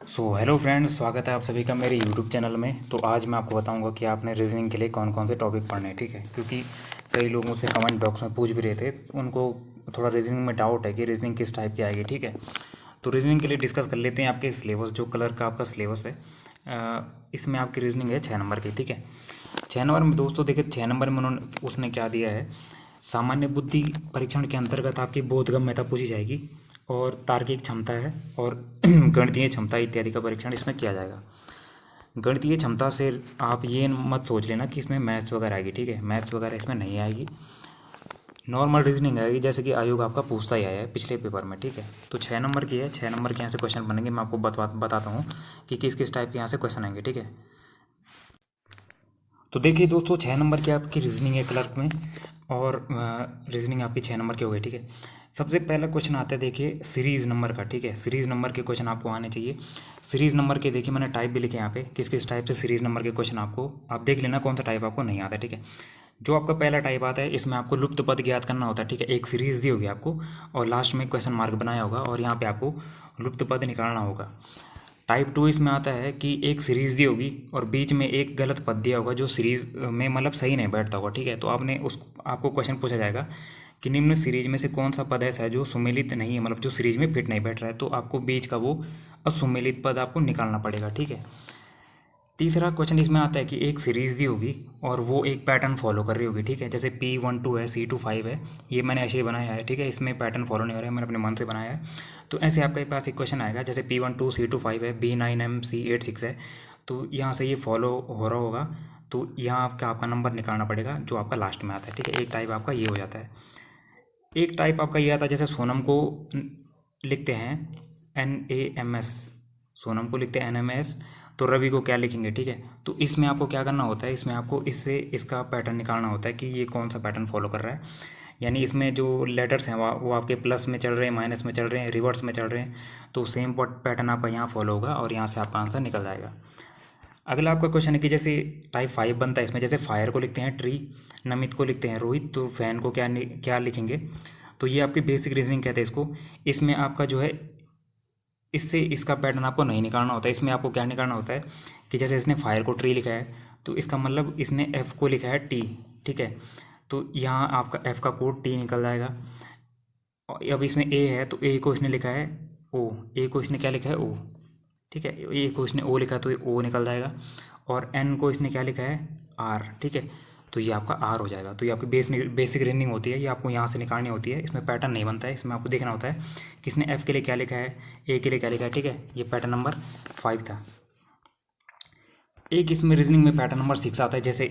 Hello friends, स्वागत है आप सभी का मेरे यूट्यूब चैनल में। तो आज मैं आपको बताऊंगा कि आपने रीजनिंग के लिए कौन कौन से टॉपिक पढ़ने हैं, ठीक है। क्योंकि कई लोग मुझसे कमेंट बॉक्स में पूछ भी रहे थे, उनको थोड़ा रीजनिंग में डाउट है कि रीजनिंग किस टाइप की आएगी, ठीक है। तो रीजनिंग के लिए डिस्कस कर लेते हैं आपके सिलेबस, जो कलर का आपका सिलेबस है। इसमें आपकी रीजनिंग है 6 नंबर की, ठीक है। 6 नंबर में दोस्तों देखिए, 6 नंबर में उन्होंने उसने क्या दिया है, सामान्य बुद्धि परीक्षण के अंतर्गत आपकी बोधगम्यता पूछी जाएगी और तार्किक क्षमता है और गणितीय क्षमता इत्यादि का परीक्षण इसमें किया जाएगा। गणितीय क्षमता से आप ये मत सोच लेना कि इसमें मैथ्स वगैरह आएगी, ठीक है। मैथ्स वगैरह इसमें नहीं आएगी, नॉर्मल रीजनिंग आएगी, जैसे कि आयोग आपका पूछता ही आया है पिछले पेपर में, ठीक है। तो 6 नंबर की है, 6 नंबर के यहाँ से क्वेश्चन बनेंगे। मैं आपको बताता हूँ कि किस किस टाइप के यहाँ से क्वेश्चन आएंगे, ठीक है। तो देखिए दोस्तों, 6 नंबर की आपकी रीजनिंग है क्लर्क में, और रीजनिंग आपकी 6 नंबर की हो गई, ठीक है। सबसे पहला क्वेश्चन आता है देखिए सीरीज़ नंबर का, ठीक है। सीरीज़ नंबर के क्वेश्चन आपको आने चाहिए। सीरीज़ नंबर के देखिए मैंने टाइप भी लिखे यहाँ पे, किस किस टाइप से सीरीज़ नंबर के क्वेश्चन आपको, आप देख लेना कौन सा टाइप आपको नहीं आता है, ठीक है। जो आपका पहला टाइप आता है, इसमें आपको लुप्त पद ज्ञात करना होता है, ठीक है। एक सीरीज़ दी होगी आपको और लास्ट में क्वेश्चन मार्क बनाया होगा और यहाँ पे आपको लुप्त पद निकालना होगा। टाइप 2 इसमें आता है कि एक सीरीज़ दी होगी और बीच में एक गलत पद दिया होगा जो सीरीज़ में मतलब सही नहीं बैठता होगा, ठीक है। तो आपको क्वेश्चन पूछा जाएगा कि निम्न सीरीज में से कौन सा पद ऐसा है जो सुमेलित नहीं है, मतलब जो सीरीज में फिट नहीं बैठ रहा है। तो आपको बीच का वो असुमेलित पद आपको निकालना पड़ेगा, ठीक है। तीसरा क्वेश्चन इसमें आता है कि एक सीरीज़ दी होगी और वो एक पैटर्न फॉलो कर रही होगी, ठीक है। जैसे P12 है, C25 है, ये मैंने ऐसे ही बनाया है, ठीक है। इसमें पैटर्न फॉलो नहीं हो रहा है, मैंने अपने मन से बनाया है। तो ऐसे आपके पास एक क्वेश्चन आएगा, जैसे P12 C25 है, B9M C86 है, तो यहाँ से ये फॉलो हो रहा होगा। तो यहाँ आपका नंबर निकालना पड़ेगा जो आपका लास्ट में आता है, ठीक है। एक टाइप आपका ये हो जाता है। एक टाइप आपका ये आता है, जैसे सोनम को लिखते हैं NAMS, सोनम को लिखते हैं NMS, तो रवि को क्या लिखेंगे, ठीक है। तो इसमें आपको क्या करना होता है, इसमें आपको इससे इसका पैटर्न निकालना होता है कि ये कौन सा पैटर्न फॉलो कर रहा है। यानी इसमें जो लेटर्स हैं वो आपके प्लस में चल रहे हैं, माइनस में चल रहे हैं, रिवर्स में चल रहे हैं, तो सेम पैटर्न आपका यहाँ फॉलो होगा और यहाँ से आपका आंसर निकल जाएगा। अगला आपका क्वेश्चन है कि जैसे टाइप 5 बनता है इसमें, जैसे फायर को लिखते हैं ट्री, नमित को लिखते हैं रोहित, तो फैन को क्या लिखेंगे। तो ये आपकी बेसिक रीजनिंग कहते हैं इसको। इसमें आपका जो है, इससे इसका पैटर्न आपको नहीं निकालना होता है। इसमें आपको क्या निकालना होता है कि जैसे इसने फायर को ट्री लिखा है, तो इसका मतलब इसने एफ़ को लिखा है टी, ठीक है। तो यहाँ आपका एफ़ का कोड टी निकल जाएगा। और अब इसमें ए है, तो ए को इसने लिखा है ओ, ए को इसने क्या लिखा है ओ, ठीक है। ए को इसने ओ लिखा है तो ये ओ निकल जाएगा। और एन को इसने क्या लिखा है आर, ठीक है। तो ये आपका आर हो जाएगा। तो ये आपकी बेसिक रीजनिंग होती है, ये आपको यहाँ से निकालनी होती है। इसमें पैटर्न नहीं बनता है, इसमें आपको देखना होता है किसने एफ़ के लिए क्या लिखा है, ए के लिए क्या लिखा है, ठीक है। ये पैटर्न नंबर 5 था। एक इसमें रीजनिंग में पैटर्न नंबर 6 आता है, जैसे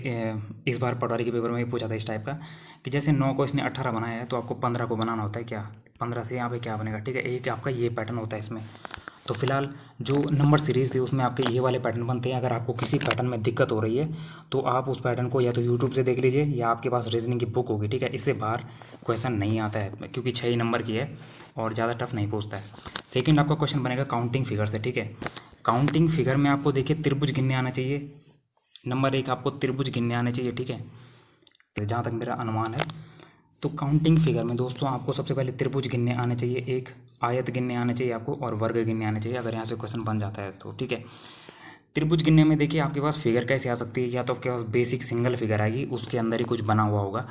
इस बार पटवारी के पेपर में भी पूछा था इस टाइप का कि जैसे 9 को इसने 18 बनाया है, तो आपको 15 को बनाना होता है क्या, 15 से यहाँ पे क्या बनेगा, ठीक है। एक आपका ये पैटर्न होता है इसमें। तो फिलहाल जो नंबर सीरीज़ थी उसमें आपके ये वाले पैटर्न बनते हैं। अगर आपको किसी पैटर्न में दिक्कत हो रही है तो आप उस पैटर्न को या तो यूट्यूब से देख लीजिए या आपके पास रीजनिंग की बुक होगी, ठीक है। इससे बाहर क्वेश्चन नहीं आता है क्योंकि 6 ही नंबर की है और ज़्यादा टफ नहीं पूछता है। सेकेंड आपका क्वेश्चन बनेगा काउंटिंग फिगर से, ठीक है। काउंटिंग फिगर में आपको देखिए त्रिभुज गिनने आना चाहिए। नंबर 1 आपको त्रिभुज गिनने आने चाहिए, ठीक है, जहाँ तक मेरा अनुमान है। तो काउंटिंग फिगर में दोस्तों आपको सबसे पहले त्रिभुज गिनने आने चाहिए, एक आयत गिनने आने चाहिए आपको, और वर्ग गिनने आने चाहिए, अगर यहाँ से क्वेश्चन बन जाता है तो, ठीक है। त्रिभुज गिनने में देखिए आपके पास फिगर कैसे आ सकती है, या तो आपके पास बेसिक सिंगल फिगर आएगी, उसके अंदर ही कुछ बना हुआ होगा,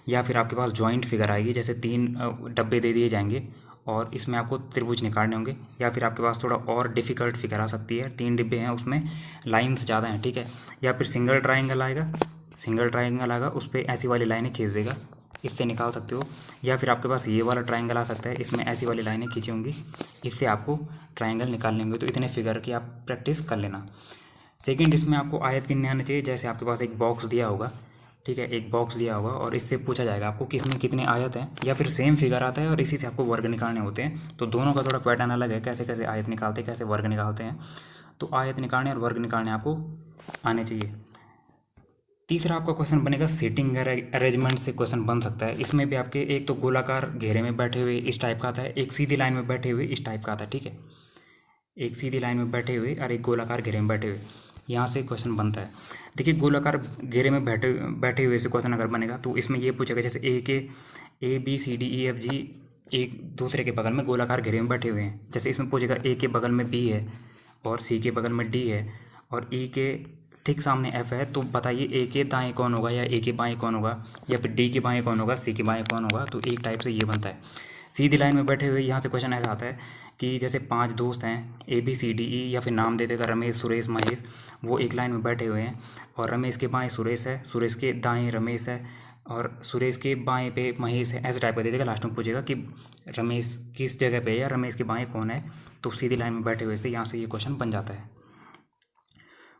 या फिर आपके पास जॉइंट फिगर आएगी, जैसे 3 डब्बे दे दिए जाएंगे और इसमें आपको त्रिभुज निकालने होंगे। या फिर आपके पास थोड़ा और डिफ़िकल्ट फिगर आ सकती है, 3 डिब्बे हैं उसमें लाइन्स ज़्यादा हैं, ठीक है। या फिर सिंगल ट्राइंगल आएगा, सिंगल ट्राइंगल आएगा, उस पर ऐसी वाली लाइनें खींच देगा, इससे निकाल सकते हो। या फिर आपके पास ये वाला ट्राइंगल आ सकता है, इसमें ऐसी वाली लाइनें खींची होंगी, इससे आपको ट्राइंगल निकालने होंगे। तो इतने फिगर की आप प्रैक्टिस कर लेना। सेकंड, इसमें आपको आयत गिनने आने चाहिए। जैसे आपके पास एक बॉक्स दिया होगा, ठीक है, एक बॉक्स दिया होगा और इससे पूछा जाएगा आपको कि इसमें कितने आयत हैं, या फिर सेम फिगर आता है और इसी से आपको वर्ग निकालने होते हैं। तो दोनों का थोड़ा पैटर्न अलग है, कैसे कैसे आयत निकालते हैं, कैसे वर्ग निकालते हैं। तो आयत निकालने और वर्ग निकालने आपको आने चाहिए। तीसरा आपका क्वेश्चन बनेगा सीटिंग अरेंजमेंट से क्वेश्चन बन सकता है। इसमें भी आपके एक तो गोलाकार घेरे में बैठे हुए इस टाइप का आता है, एक सीधी लाइन में बैठे हुए इस टाइप का आता है, ठीक है। एक सीधी लाइन में बैठे हुए और एक गोलाकार घेरे में बैठे हुए, यहाँ से क्वेश्चन बनता है। देखिए गोलाकार घेरे में बैठे बैठे हुए से क्वेश्चन अगर बनेगा तो इसमें ये पूछेगा, जैसे A B C D E F G एक दूसरे के बगल में गोलाकार घेरे में बैठे हुए हैं। जैसे इसमें पूछेगा ए के बगल में बी है और सी के बगल में डी है और ई के ठीक सामने एफ है, तो बताइए ए के दाएं कौन होगा या ए के बाएं कौन होगा या फिर डी के बाएं कौन होगा, सी के बाएं कौन होगा। तो एक टाइप से ये बनता है। सीधी लाइन में बैठे हुए यहाँ से क्वेश्चन ऐसा आता है कि जैसे 5 दोस्त हैं ABCDE या फिर नाम दे देगा रमेश, सुरेश, महेश, वो एक लाइन में बैठे हुए हैं और रमेश के बाएं सुरेश है, सुरेश के दाएं रमेश है और सुरेश के बाएं पे महेश है। ऐसे टाइप का दे देगा, लास्ट में पूछेगा कि रमेश किस जगह पे है या रमेश के बाएं कौन है। तो सीधी लाइन में बैठे हुए से यहाँ से ये क्वेश्चन बन जाता है।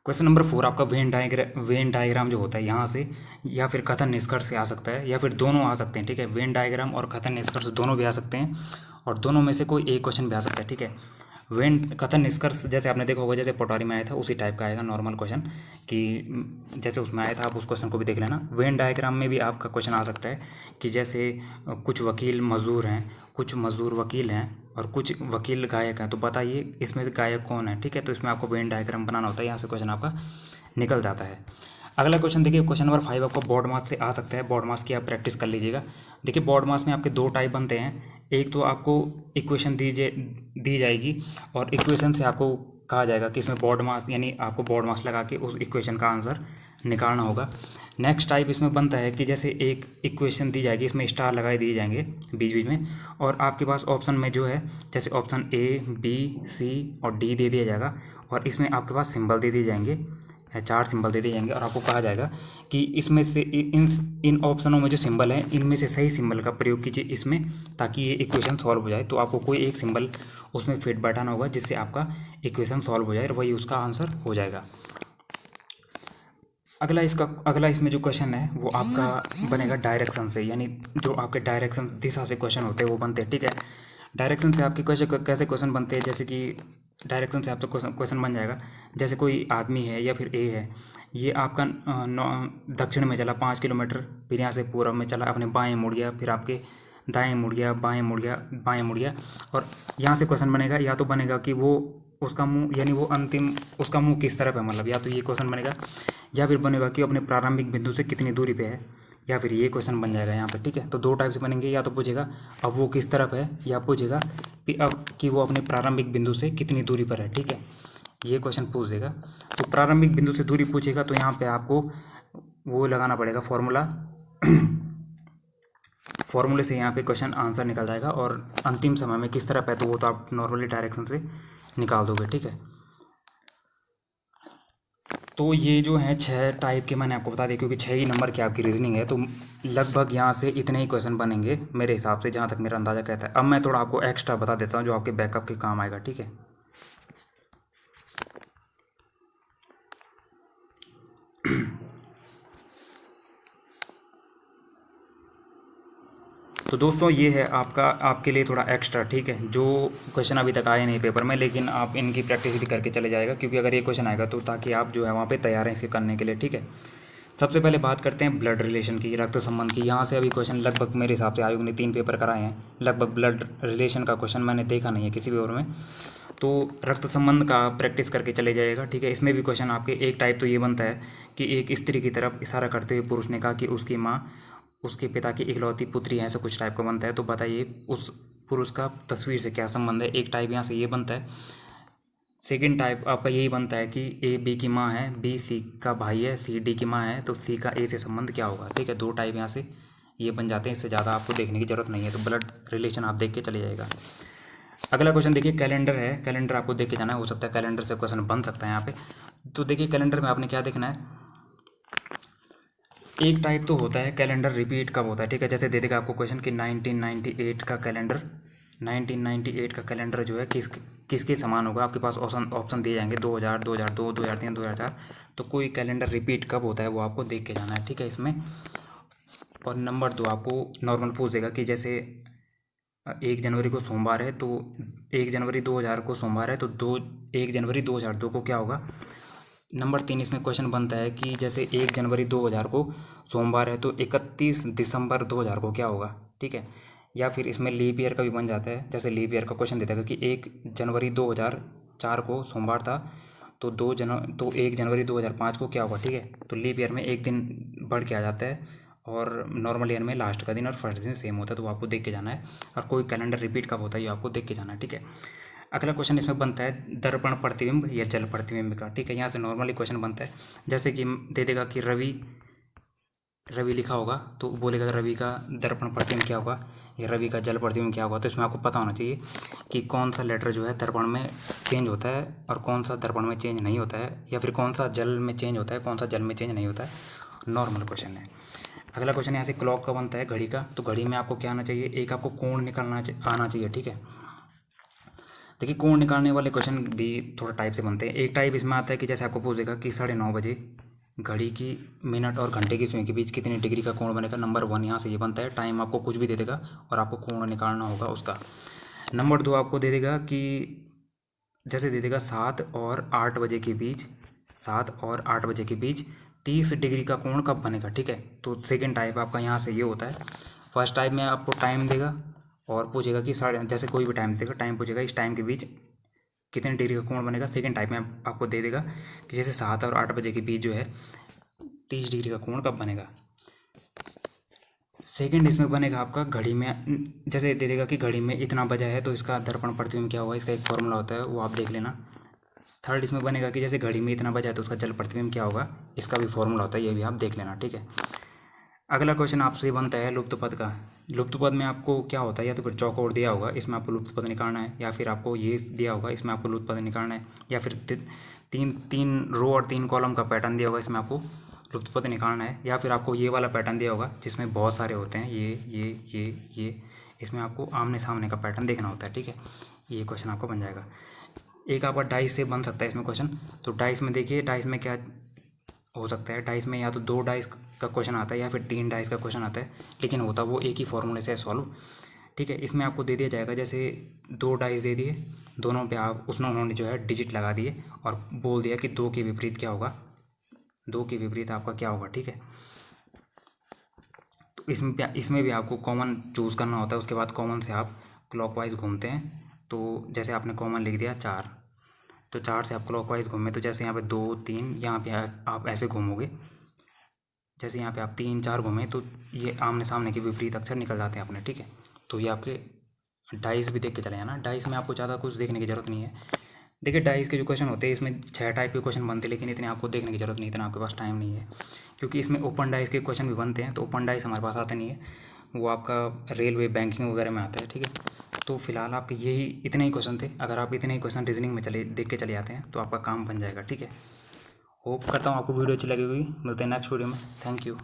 क्वेश्चन नंबर 4 आपका वेन डायग्राम जो होता है यहाँ से या फिर कथन निष्कर्ष से आ सकता है या फिर दोनों आ सकते हैं, ठीक है। वेन डायग्राम और कथन निष्कर्ष दोनों भी आ सकते हैं और दोनों में से कोई एक क्वेश्चन भी आ सकता है, ठीक है। वेन कथन निष्कर्ष जैसे आपने देखा होगा, जैसे पटवारी में आया था उसी टाइप का आएगा नॉर्मल क्वेश्चन कि जैसे उसमें आया था, आप उस क्वेश्चन को भी देख लेना। वेन डायग्राम में भी आपका क्वेश्चन आ सकता है कि जैसे कुछ वकील मजदूर हैं, कुछ मजदूर वकील हैं और कुछ वकील गायक हैं, तो बताइए इसमें से गायक कौन है, ठीक है। तो इसमें आपको वेन डायग्राम बनाना होता है, यहाँ से क्वेश्चन आपका निकल जाता है। अगला क्वेश्चन देखिए, क्वेश्चन नंबर 5 आपको बोर्ड मार्क्स से आ सकता है। बोर्ड मार्क्स की आप प्रैक्टिस कर लीजिएगा। देखिए बोर्ड मार्क्स में आपके 2 टाइप बनते हैं। एक तो आपको इक्वेशन दी जाएगी और इक्वेशन से आपको कहा जाएगा कि इसमें बोर्ड मार्क्स, यानी आपको बोर्ड मार्क्स लगा के उस इक्वेशन का आंसर निकालना होगा। नेक्स्ट टाइप इसमें बनता है कि जैसे एक इक्वेशन दी जाएगी, इसमें स्टार लगाए दिए जाएंगे बीच बीच में और आपके पास ऑप्शन में जो है जैसे ऑप्शन A, B, C और D दे दिया जाएगा और इसमें आपके पास सिंबल दे दिए जाएंगे, 4 सिंबल दे दिए जाएंगे और आपको कहा जाएगा कि इसमें से इन ऑप्शनों में जो सिंबल है इनमें से सही सिंबल का प्रयोग कीजिए इसमें, ताकि ये इक्वेशन सॉल्व हो जाए। तो आपको कोई एक सिंबल उसमें फिट बैठाना होगा जिससे आपका इक्वेशन सॉल्व हो जाए और वही उसका आंसर हो जाएगा। अगला इसमें जो क्वेश्चन है वो आपका बनेगा डायरेक्शन से, यानी जो आपके डायरेक्शन दिशा से क्वेश्चन होते हैं वो बनते हैं, ठीक है। डायरेक्शन से आपके कैसे क्वेश्चन बनते हैं, जैसे कि डायरेक्शन से आपका क्वेश्चन बन जाएगा जैसे कोई आदमी है या फिर ए है, ये आपका दक्षिण में चला 5 किलोमीटर, फिर यहाँ से पूर्व में चला, अपने बाएं मुड़ गया, फिर आपके दाएं मुड़ गया, बाएं मुड़ गया, बाएं मुड़ गया और यहाँ से क्वेश्चन बनेगा, या तो बनेगा कि वो उसका मुंह, यानी वो अंतिम उसका मुंह किस तरफ है, मतलब या तो ये क्वेश्चन बनेगा, या फिर बनेगा कि अपने प्रारंभिक बिंदु से कितनी दूरी पे है, या फिर ये क्वेश्चन बन जाएगा यहाँ पे, ठीक है। तो 2 टाइप से बनेंगे, या तो पूछेगा अब वो किस तरफ है या पूछेगा कि अब कि वो अपने प्रारंभिक बिंदु से कितनी दूरी पर है, ठीक है। ये क्वेश्चन पूछ देगा। तो प्रारंभिक बिंदु से दूरी पूछेगा तो यहाँ पे आपको वो लगाना पड़ेगा फॉर्मूला, फॉर्मूले से यहाँ पे क्वेश्चन आंसर निकल जाएगा और अंतिम समय में किस तरफ है तो वो तो आप नॉर्मली डायरेक्शन से निकाल दोगे, ठीक है। तो ये जो है 6 टाइप के मैंने आपको बता दिया, क्योंकि 6 ही नंबर की आपकी रीजनिंग है, तो लगभग यहाँ से इतने ही क्वेश्चन बनेंगे मेरे हिसाब से, जहाँ तक मेरा अंदाज़ा कहता है। अब मैं थोड़ा आपको एक्स्ट्रा बता देता हूँ जो आपके बैकअप के काम आएगा, ठीक है। तो दोस्तों ये है आपके लिए थोड़ा एक्स्ट्रा, ठीक है, जो क्वेश्चन अभी तक आए नहीं पेपर में, लेकिन आप इनकी प्रैक्टिस भी करके चले जाएगा, क्योंकि अगर ये क्वेश्चन आएगा तो ताकि आप जो है वहाँ पे तैयार हैं इसे करने के लिए, ठीक है। सबसे पहले बात करते हैं ब्लड रिलेशन की, रक्त संबंध की। यहाँ से अभी क्वेश्चन लगभग मेरे हिसाब से आयोग ने 3 पेपर कराए हैं, लगभग ब्लड रिलेशन का क्वेश्चन मैंने देखा नहीं है किसी भी ओर में। तो रक्त संबंध का प्रैक्टिस करके चले जाइएगा, ठीक है। इसमें भी क्वेश्चन आपके एक टाइप तो ये बनता है कि एक स्त्री की तरफ इशारा करते हुए पुरुष ने कहा कि उसकी माँ उसके पिता की इकलौती पुत्री है, ऐसा कुछ टाइप का बनता है। तो बताइए उस पुरुष का तस्वीर से क्या संबंध है। एक टाइप यहाँ से ये बनता है। सेकंड टाइप आपका यही बनता है कि ए बी की माँ है, बी सी का भाई है, सी डी की माँ है, तो सी का ए से संबंध क्या होगा, ठीक है। 2 टाइप यहाँ से ये बन जाते हैं, इससे ज़्यादा आपको देखने की ज़रूरत नहीं है। तो ब्लड रिलेशन आप देख के चले जाएगा। अगला क्वेश्चन देखिए, कैलेंडर है, कैलेंडर आपको देख के जाना है, हो सकता है कैलेंडर से क्वेश्चन बन सकता है यहाँ पे। तो देखिए कैलेंडर में आपने क्या देखना है, एक टाइप तो होता है कैलेंडर रिपीट कब होता है, ठीक है। जैसे दे देगा आपको क्वेश्चन कि 1998 का कैलेंडर, 1998 का कैलेंडर जो है किसके समान होगा। आपके पास ऑप्शन दिए जाएंगे 2000, 2002, 2003, 2004। तो कोई कैलेंडर रिपीट कब होता है वो आपको देख के जाना है, ठीक है इसमें। और नंबर 2 आपको नॉर्मल पूछ देगा कि जैसे 1 जनवरी को सोमवार है, तो 1 जनवरी 2000 को सोमवार है, तो 1 जनवरी 2002 को क्या होगा। नंबर 3 इसमें क्वेश्चन बनता है कि जैसे 1 जनवरी 2000 को सोमवार है, तो 31 दिसंबर 2000 को क्या होगा, ठीक है। या फिर इसमें लीप ईयर का भी बन जाता है, जैसे लीप ईयर का क्वेश्चन देता है कि 1 जनवरी 2004 को सोमवार था, तो 1 जनवरी 2005 को क्या होगा, ठीक है। तो लीप ईयर में एक दिन बढ़ के आ जाता है और नॉर्मल ईयर में लास्ट का दिन और फर्स्ट दिन सेम होता है, तो वो आपको देख के जाना है। और कोई कैलेंडर रिपीट कब होता है ये आपको देख के जाना है, ठीक है। अगला क्वेश्चन इसमें बनता है दर्पण प्रतिबिंब या जल प्रतिबिंब का, ठीक है। यहाँ से नॉर्मली क्वेश्चन बनता है, जैसे कि दे देगा कि रवि लिखा होगा तो बोलेगा रवि का दर्पण प्रतिबिंब क्या होगा या रवि का जल प्रतिबिंब क्या होगा। तो इसमें आपको पता होना चाहिए कि कौन सा लेटर जो है दर्पण में चेंज होता है और कौन सा दर्पण में चेंज नहीं होता है, या फिर कौन सा जल में चेंज होता है, कौन सा जल में चेंज नहीं होता है। नॉर्मल क्वेश्चन है। अगला क्वेश्चन यहाँ से क्लॉक का बनता है, घड़ी का। तो घड़ी में आपको क्या आना चाहिए, एक आपको कोण निकालना आना चाहिए, ठीक है। देखिए कोण निकालने वाले क्वेश्चन भी थोड़ा टाइप से बनते हैं। एक टाइप इसमें आता है कि जैसे आपको पूछेगा कि 9:30 बजे घड़ी की मिनट और घंटे की सुई के बीच कितने डिग्री का कोण बनेगा। नंबर 1 यहाँ से ये बनता है, टाइम आपको कुछ भी दे देगा और आपको कोण निकालना होगा उसका। नंबर 2 आपको दे देगा कि जैसे दे देगा 7 और 8 बजे के बीच 30 डिग्री का कोण कब बनेगा, ठीक है। तो सेकेंड टाइप आपका यहाँ से ये होता है। फर्स्ट टाइप में आपको टाइम देगा और पूछेगा कि जैसे कोई भी टाइम देगा, टाइम पूछेगा इस टाइम के बीच कितने डिग्री का कोण बनेगा। सेकेंड टाइप में आपको दे देगा कि जैसे 7 और 8 बजे के बीच जो है 30 डिग्री का कोण कब बनेगा। सेकेंड इसमें बनेगा आपका घड़ी में, जैसे दे देगा कि घड़ी में इतना बजा है तो इसका दर्पण प्रतिबिंब क्या होगा, इसका एक फॉर्मूला होता है, वो आप देख लेना। थर्ड इसमें बनेगा कि जैसे घड़ी में इतना बजा है तो उसका जल प्रतिबिंब क्या होगा, इसका भी फॉर्मूला होता है, ये भी आप देख लेना, ठीक है। अगला क्वेश्चन आपसे बनता है लुप्त पद का। लुप्त पद में आपको क्या होता है, या तो फिर चौकोर दिया होगा, इसमें आपको लुप्त पद निकालना है, या फिर आपको ये दिया होगा, इसमें आपको लुप्त पद निकालना है, या फिर तीन रो और 3 कॉलम का पैटर्न दिया होगा, इसमें आपको लुप्त पद निकालना है, या फिर आपको ये वाला पैटर्न दिया होगा जिसमें बहुत सारे होते हैं, ये इसमें आपको आमने सामने का पैटर्न देखना होता है, ठीक है। ये क्वेश्चन आपका बन जाएगा। एक आपका डाइस से बन सकता है इसमें क्वेश्चन। तो डाइस में देखिए, डाइस में क्या हो सकता है, डाइस में या तो 2 डाइस का क्वेश्चन आता है या फिर 3 डाइस का क्वेश्चन आता है, लेकिन होता वो एक ही फॉर्मूले से सॉल्व, ठीक है। इसमें आपको दे दिया जाएगा जैसे 2 डाइस दे दिए, दोनों पे आप उन्होंने जो है डिजिट लगा दिए और बोल दिया कि 2 के विपरीत क्या होगा, 2 के विपरीत आपका क्या होगा, ठीक है। तो इसमें भी आपको कॉमन चूज़ करना होता है। उसके बाद कॉमन से आप क्लॉकवाइज घूमते हैं। तो जैसे आपने कॉमन लिख दिया 4, तो 4 से आप क्लॉकवाइज घूमे, तो जैसे यहाँ पे 2 3, यहाँ पे आप ऐसे घूमोगे, जैसे यहाँ पे आप 3 4 घूमे तो ये आमने सामने के विपरीत अक्षर निकल जाते हैं अपने, ठीक है। तो ये आपके डाइस भी देख के चले जाना। डाइस में आपको ज़्यादा कुछ देखने की ज़रूरत नहीं है। देखिए डाइस के जो क्वेश्चन होते हैं इसमें 6 टाइप के क्वेश्चन बनते हैं, लेकिन इतने आपको देखने की ज़रूरत नहीं, इतना आपके पास टाइम नहीं है, क्योंकि इसमें ओपन डाइस के क्वेश्चन भी बनते हैं। तो ओपन डाइस हमारे पास आते नहीं है, वो आपका रेलवे बैंकिंग वगैरह में आता है, ठीक है। तो फिलहाल आपके यही इतने ही क्वेश्चन थे। अगर आप इतने ही क्वेश्चन रीजनिंग में देख के चले जाते हैं तो आपका काम बन जाएगा, ठीक है। होप करता हूँ आपको वीडियो अच्छी लगी होगी। मिलते हैं नेक्स्ट वीडियो में। Thank you.